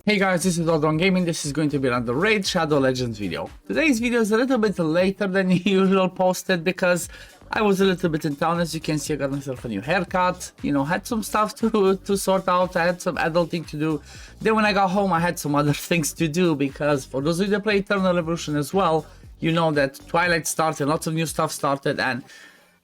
Hey guys, this is OddOneGaming. This is going to be another Raid Shadow Legends video. Today's video is a little bit later than usual posted because I was a little bit in town. As you can see, I got myself a new haircut, had some stuff to sort out. I had some adulting to do. Then when I got home, I had some other things to do because for those of you that play Eternal Evolution as well, you know that Twilight started, lots of new stuff started, and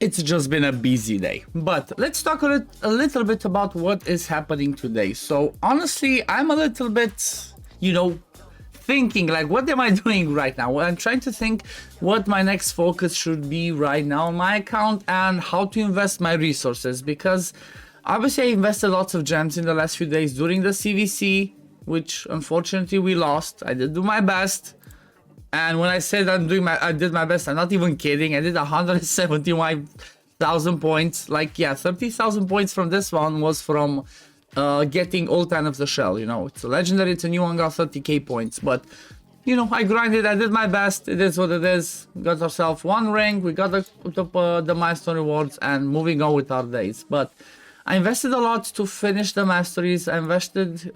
it's just been a busy day. But let's talk a little bit about what is happening today. So honestly, I'm a little bit, thinking like, what am I doing right now? Well, I'm trying to think what my next focus should be right now on my account and how to invest my resources, because obviously I invested lots of gems in the last few days during the CVC, which unfortunately we lost. I did do my best. And when I said I did my best, I'm not even kidding. I did 171,000 points. Like, yeah, 30,000 points from this one was from getting all 10 of the shell. It's a legendary, it's a new one, got 30k points. But, I grinded, I did my best. It is what it is. We got ourselves one ring, we got the milestone rewards, and moving on with our days. But I invested a lot to finish the masteries. I invested...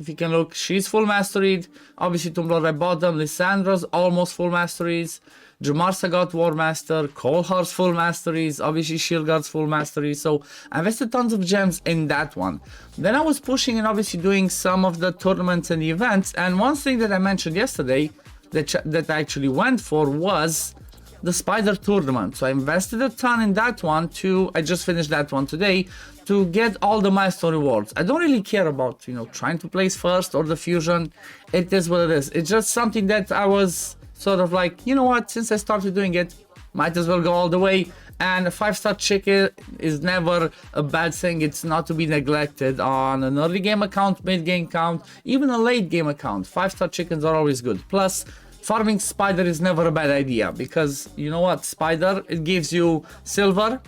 if you can look, she's full masteried. Obviously, Tomblor at bottom. Lissandra's almost full masteries. Jamarsa got War Master. Colhar's full masteries. Obviously, Shieldguard's full masteries. So I invested tons of gems in that one. Then I was pushing and obviously doing some of the tournaments and events. And one thing that I mentioned yesterday that I actually went for was the Spider tournament. So I invested a ton in that one I just finished that one today to get all the milestone rewards. I don't really care about, trying to place first or the fusion. It is what it is. It's just something that I was sort of like, you know what, since I started doing it, might as well go all the way. And a 5-star chicken is never a bad thing. It's not to be neglected on an early game account, mid game account, even a late game account. 5-star chickens are always good. Plus, farming Spider is never a bad idea because, you know what, Spider, it gives you silver.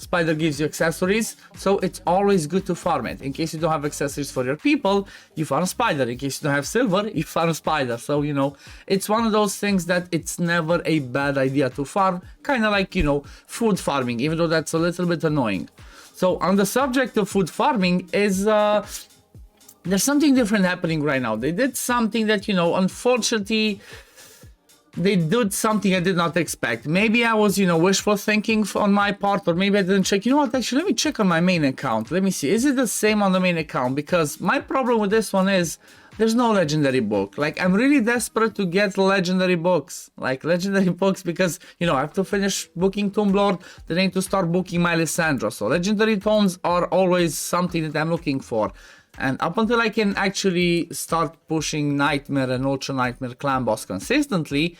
Spider gives you accessories, so it's always good to farm it. In case you don't have accessories for your people, you farm Spider. In case you don't have silver, you farm Spider. So, it's one of those things that it's never a bad idea to farm. Kind of like, food farming, even though that's a little bit annoying. So, on the subject of food farming is... there's something different happening right now. They did something that, unfortunately... they did something I did not expect. Maybe I was, wishful thinking on my part, or maybe I didn't check. You know what, actually, let me check on my main account. Let me see. Is it the same on the main account? Because my problem with this one is there's no legendary book. Like, I'm really desperate to get legendary books. Like, legendary books because, I have to finish booking Tomb Lord. Then I need to start booking my Lissandra. So legendary tomes are always something that I'm looking for. And up until I can actually start pushing Nightmare and Ultra Nightmare Clan Boss consistently,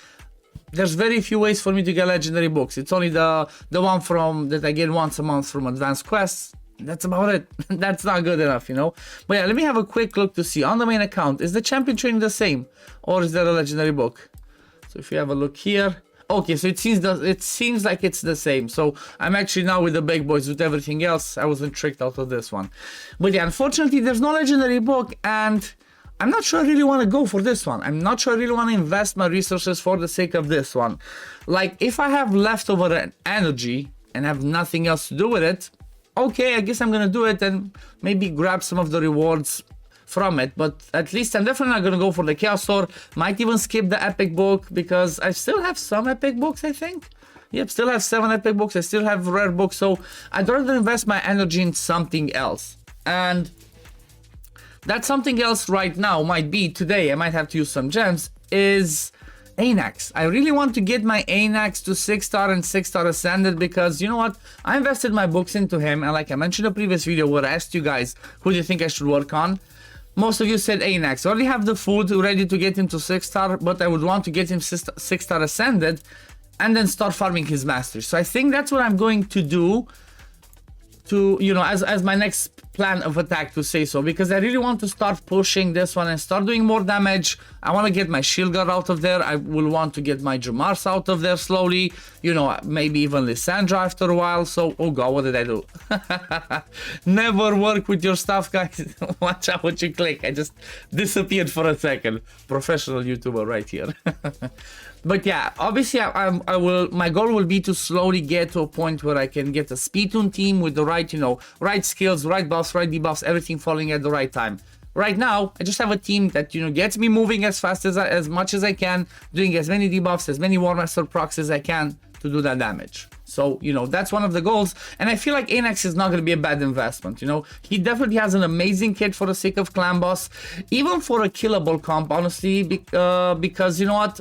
there's very few ways for me to get legendary books. It's only the one that I get once a month from Advanced Quests. That's about it. That's not good enough, But yeah, let me have a quick look to see. On the main account, is the champion training the same? Or is there a legendary book? So if you have a look here... Okay, so it seems like it's the same. So I'm actually now with the big boys. With everything else, I wasn't tricked out of this one. But yeah, unfortunately, there's no legendary book, and I'm not sure I really want to go for this one. I'm not sure I really want to invest my resources for the sake of this one. Like, if I have leftover energy and have nothing else to do with it, okay, I guess I'm gonna do it and maybe grab some of the rewards from it. But at least I'm definitely not gonna go for the Chaos Sword. Might even skip the epic book because I still have some epic books, I think. Yep, still have 7 epic books. I still have rare books, so I'd rather invest my energy in something else. And that something else right now might be today, I might have to use some gems, is Anax. I really want to get my Anax to 6-star and 6-star ascended because, you know what, I invested my books into him, and like I mentioned in a previous video where I asked you guys who do you think I should work on. Most of you said Anax. I already have the food ready to get him to 6-star, but I would want to get him 6-star ascended and then start farming his masteries. So I think that's what I'm going to do to, as my next plan of attack, to say so, because I really want to start pushing this one and start doing more damage. I want to get my Shieldguard out of there. I will want to get my Jamars out of there slowly, maybe even Lissandra after a while. So, oh god, what did I do? Never work with your stuff, guys. Watch out what you click. I just disappeared for a second. Professional YouTuber right here. But yeah, obviously my goal will be to slowly get to a point where I can get a speedtune team with the right, right skills, right buffs, right debuffs, everything falling at the right time. right now, I just have a team that, you know, gets me moving as fast as much as I can, doing as many debuffs, as many War Master procs as I can to do that damage. So, you know, that's one of the goals. And I feel like Anax is not going to be a bad investment, you know. He definitely has an amazing kit for the sake of Clan Boss, even for a killable comp, honestly, because, you know what?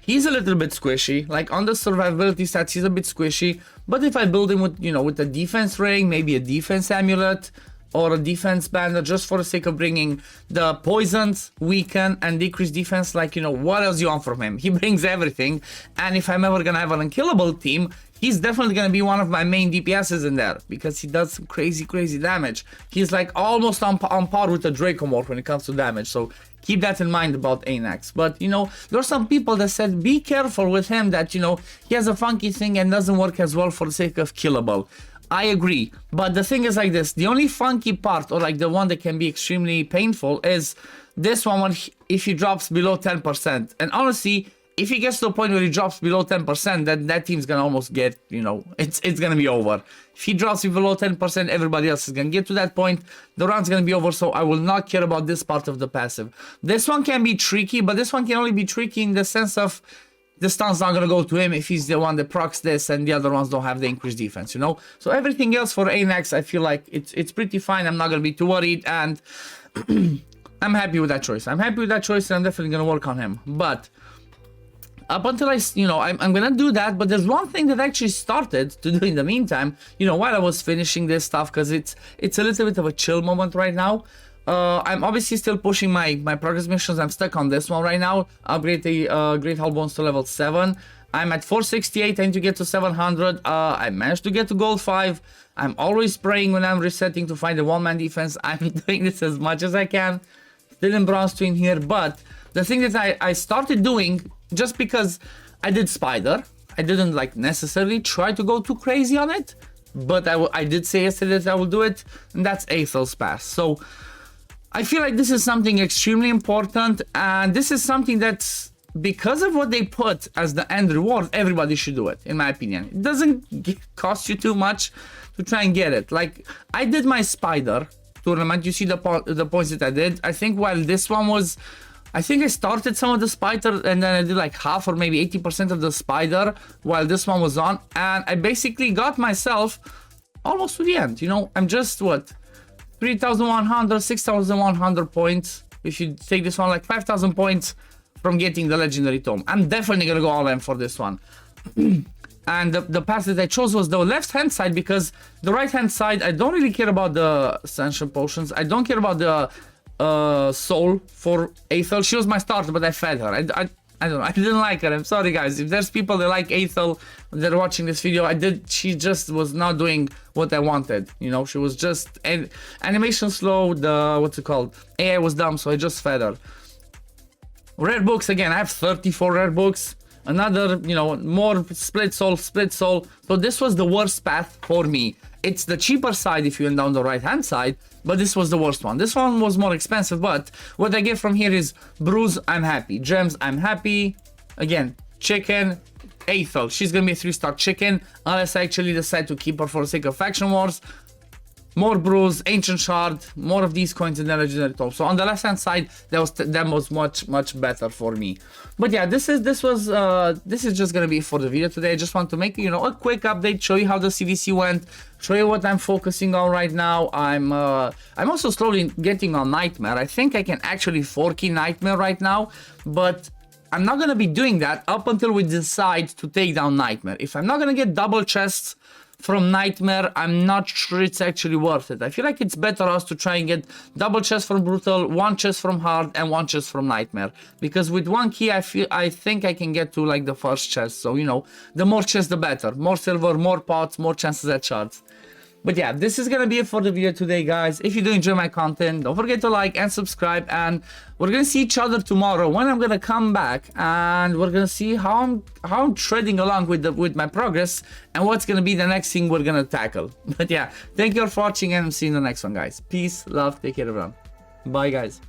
He's a little bit squishy. Like, on the survivability stats, he's a bit squishy. But if I build him with, you know, with a defense ring, maybe a defense amulet, or a defense banner, just for the sake of bringing the poisons, weaken, and decrease defense, like, you know, what else you want from him? He brings everything. And if I'm ever gonna have an unkillable team, he's definitely gonna be one of my main DPSs in there, because he does some crazy damage. He's like almost on par with the Dracomorph when it comes to damage, so keep that in mind about Anax. But, you know, there are some people that said, be careful with him, that, you know, he has a funky thing and doesn't work as well for the sake of killable. I agree, but the thing is like this, the only funky part, or like the one that can be extremely painful, is this one when if he drops below 10%. And honestly, if he gets to a point where he drops below 10%, then that team's gonna almost get, you know, it's gonna be over. If he drops below 10%, everybody else is gonna get to that point, the round's gonna be over, so I will not care about this part of the passive. This one can be tricky, but this one can only be tricky in the sense of the stun's not gonna go to him if he's the one that procs this and the other ones don't have the increased defense, you know? So everything else for Anax, I feel like it's pretty fine. I'm not gonna be too worried, and I'm happy with that choice. I'm happy with that choice, and I'm definitely gonna work on him. But up until I'm gonna do that, but there's one thing that I actually started to do in the meantime, you know, while I was finishing this stuff, because it's a little bit of a chill moment right now. I'm obviously still pushing my progress missions. I'm stuck on this one right now. Upgrade the Great Hull Bones to level 7. I'm at 468, I need to get to 700. I managed to get to gold 5. I'm always praying when I'm resetting to find a one-man defense. I'm doing this as much as I can. Still in bronze 2 in here, but the thing that I started doing, just because I did Spider, I didn't like necessarily try to go too crazy on it, but I did say yesterday that I will do it, and that's Athel's Pass. So I feel like this is something extremely important, and this is something that's, because of what they put as the end reward, everybody should do it, in my opinion. It doesn't cost you too much to try and get it. Like, I did my Spider tournament, you see the points that I did. I think while this one was, I think I started some of the Spider, and then I did like half or maybe 80% of the Spider while this one was on, and I basically got myself almost to the end, you know? I'm just, what, 3,100, 6,100 points. If you take this one, like 5,000 points from getting the legendary tome. I'm definitely gonna go all in for this one. And the path that I chose was the left hand side, because the right hand side, I don't really care about the Ascension potions. I don't care about the soul for Athel. She was my starter, but I fed her. I don't know, I didn't like her. I'm sorry guys, if there's people that like Athel that are watching this video, she just was not doing what I wanted, you know. She was just animation slow, the what's it called, AI was dumb, so I just fed her. Rare books, again, I have 34 rare books, another, you know, more split soul. So this was the worst path for me. It's the cheaper side if you went down the right hand side, but this was the worst one. This one was more expensive, but what I get from here is bruise, I'm happy. Gems, I'm happy. Again, chicken, Athel, she's gonna be a 3-star chicken, unless I actually decide to keep her for the sake of faction wars. More bruise, ancient shard, more of these coins in the legendary top. So on the left hand side, that was much better for me. But yeah, this is just gonna be for the video today. I just want to make, you know, a quick update, show you how the CVC went, show you what I'm focusing on right now. I'm also slowly getting on Nightmare. I think I can actually 4-key Nightmare right now, but I'm not gonna be doing that up until we decide to take down Nightmare. If I'm not gonna get double chests from Nightmare, I'm not sure it's actually worth it. I feel like it's better us to try and get double chest from Brutal, 1 chest from Hard, and 1 chest from Nightmare. Because with 1 key, I think I can get to like the first chest. So, you know, the more chests, the better. More silver, more pots, more chances at shards. But yeah, this is gonna be it for the video today, guys. If you do enjoy my content, don't forget to like and subscribe, and we're gonna see each other tomorrow when I'm gonna come back, and we're gonna see how I'm treading along with my progress and what's gonna be the next thing we're gonna tackle. But yeah, thank you all for watching, and I'll see you in the next one, guys. Peace, love, take care, everyone. Bye, guys.